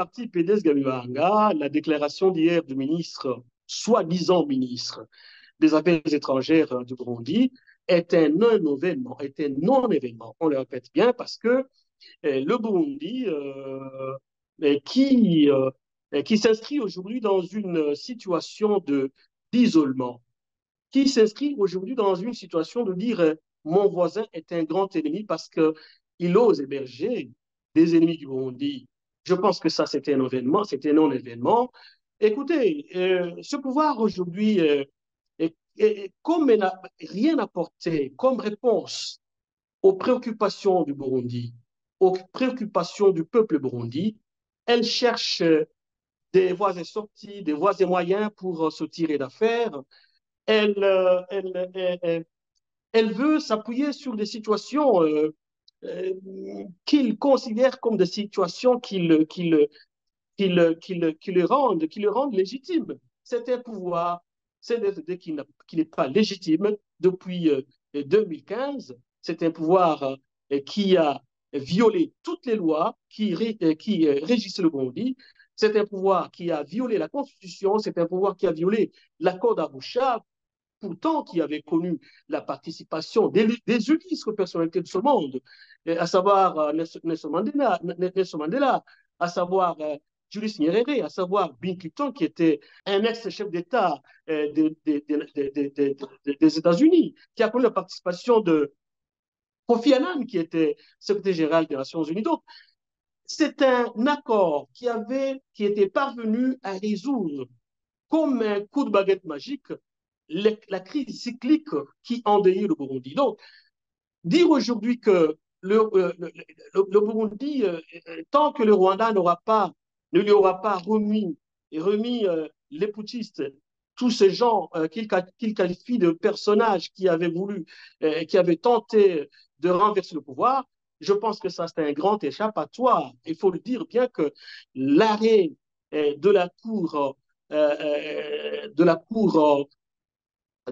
parti PDS Gabibanga, la déclaration d'hier du ministre, soi-disant ministre des Affaires étrangères du Burundi, est un non-événement, est un non-événement. On le répète bien parce que le Burundi, qui, qui s'inscrit aujourd'hui dans une situation d'isolement, qui s'inscrit aujourd'hui dans une situation de dire mon voisin est un grand ennemi parce qu'il ose héberger des ennemis du Burundi. Je pense que ça, c'était un événement, c'était un non-événement. Écoutez, ce pouvoir aujourd'hui, comme il n'a rien apporté comme réponse aux préoccupations du Burundi, aux préoccupations du peuple burundi, elle cherche des voies et sorties, des voies et moyens pour se tirer d'affaire. Elle, elle veut s'appuyer sur des situations qu'il considère comme des situations qui le rendent légitime. C'est un pouvoir, c'est un pouvoir qui n'est pas légitime depuis 2015. C'est un pouvoir qui a violé toutes les lois qui régissent le Burundi. C'est un pouvoir qui a violé la Constitution. C'est un pouvoir qui a violé l'accord d'Arusha, pourtant qui avait connu la participation des illustres personnalités de ce monde, à savoir Nelson Mandela, à savoir Julius Nyerere, à savoir Bill Clinton, qui était un ex-chef d'État des États-Unis, qui a connu la participation de Kofi Annan, qui était secrétaire général des Nations Unies. Donc, c'est un accord qui était parvenu à résoudre comme un coup de baguette magique la crise cyclique qui endeuillait le Burundi. Donc, dire aujourd'hui que le Burundi, tant que le Rwanda ne lui aura pas remis les putschistes, tous ces gens qu'il qualifie de personnages qui avaient tenté de renverser le pouvoir, je pense que ça, c'est un grand échappatoire. Il faut le dire, bien que l'arrêt de la Cour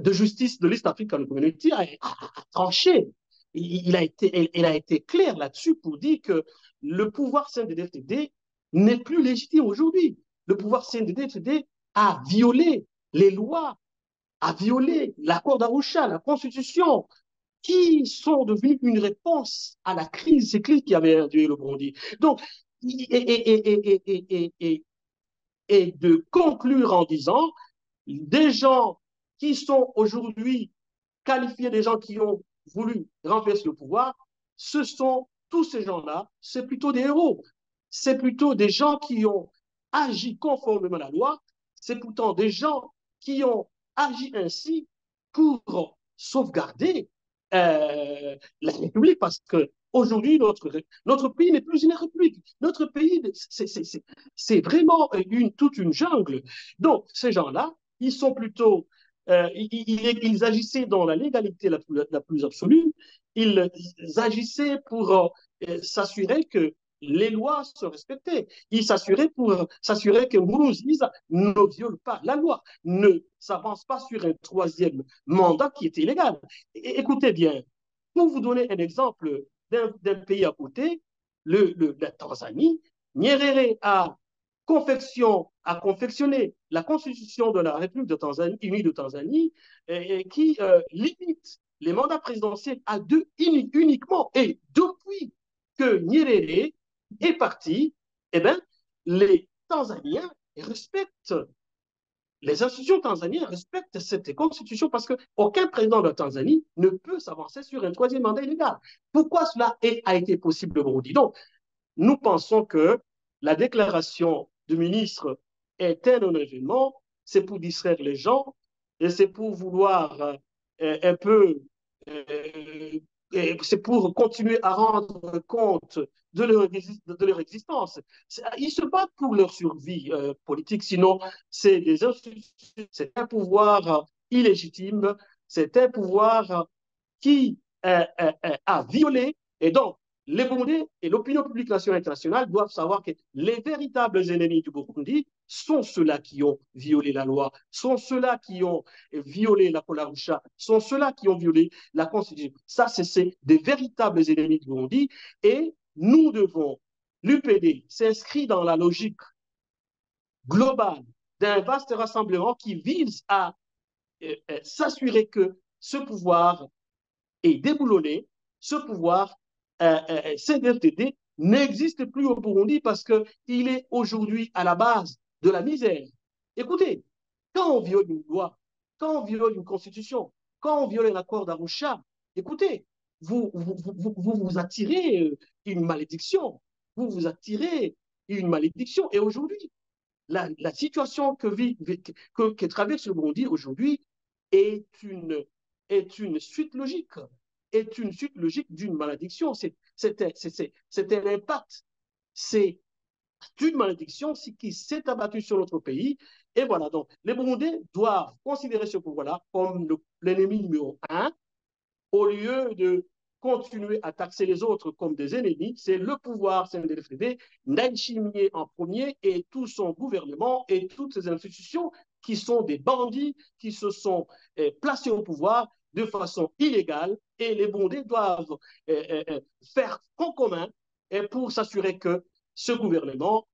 de justice de l'East African Community a tranché. Il a été clair là-dessus pour dire que le pouvoir CNDD-FDD n'est plus légitime aujourd'hui. Le pouvoir CNDD-FDD a violé les lois, a violé l'accord d'Arusha, la Constitution, qui sont devenus une réponse à la crise cyclique qui avait enduré le Burundi. Donc, et de conclure en disant des gens qui sont aujourd'hui qualifiés des gens qui ont voulu renverser le pouvoir, ce sont tous ces gens-là, c'est plutôt des héros. C'est plutôt des gens qui ont agi conformément à la loi. C'est pourtant des gens qui ont agi ainsi pour sauvegarder la République parce que aujourd'hui, notre pays n'est plus une république. Notre pays, c'est vraiment toute une jungle. Donc, ces gens-là, ils sont plutôt ils agissaient dans la légalité la plus absolue. Ils agissaient pour s'assurer que les lois sont respectées. Ils s'assuraient pour s'assurer que Mourouziza ne viole pas la loi, ne s'avance pas sur un troisième mandat qui est illégal. Écoutez bien, pour vous donner un exemple d'un pays à côté, la Tanzanie, Nyerere a confectionné la constitution de la République de Tanzanie, unie de Tanzanie, qui limite les mandats présidentiels à deux uniquement. Et depuis que Nyerere est parti, eh ben, les Tanzaniens respectent les institutions tanzaniennes respectent cette constitution parce qu'aucun président de la Tanzanie ne peut s'avancer sur un troisième mandat illégal. Pourquoi cela a été possible au Burundi? Donc, nous pensons que la déclaration du ministre est un non-événement, c'est pour distraire les gens et c'est pour vouloir un peu, euh, c'est pour continuer à rendre compte de leur existence. Ils se battent pour leur survie politique, sinon c'est un pouvoir illégitime, c'est un pouvoir qui a violé et donc les Burundais et l'opinion publique nationale et internationale doivent savoir que les véritables ennemis du Burundi sont ceux-là qui ont violé la loi, sont ceux-là qui ont violé la Kolarusha, sont ceux-là qui ont violé la Constitution. Ça, c'est des véritables ennemis du Burundi et nous devons l'UPD s'inscrit dans la logique globale d'un vaste rassemblement qui vise à s'assurer que ce pouvoir est déboulonné, ce pouvoir CNDD-FDD n'existe plus au Burundi parce qu'il est aujourd'hui à la base de la misère. Écoutez, quand on viole une loi, quand on viole une constitution, quand on viole un accord d'Arusha, écoutez, vous attirez une malédiction. Vous vous attirez une malédiction. Et aujourd'hui, la situation que traverse le Burundi aujourd'hui est une suite logique, est une suite logique d'une malédiction. C'est un impact. C'est une malédiction qui s'est abattue sur notre pays. Et voilà, donc les Burundais doivent considérer ce pouvoir-là comme l'ennemi numéro un, au lieu de continuer à taxer les autres comme des ennemis. C'est le pouvoir CNDD-FDD, Ndayishimiye en premier et tout son gouvernement et toutes ces institutions qui sont des bandits qui se sont placés au pouvoir de façon illégale, et les Burundais doivent faire front commun pour s'assurer que ce gouvernement,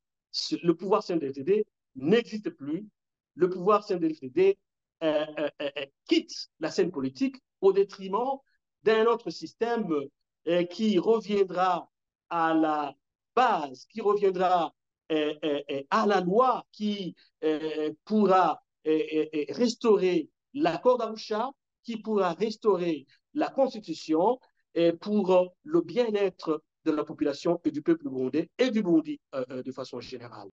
le pouvoir CNDD-FDD, n'existe plus. Le pouvoir CNDD-FDD quitte la scène politique au détriment d'un autre système qui reviendra à la base, qui reviendra à la loi, qui pourra restaurer l'accord d'Arusha, qui pourra restaurer la Constitution pour le bien-être de la population et du peuple burundais et du Burundi de façon générale.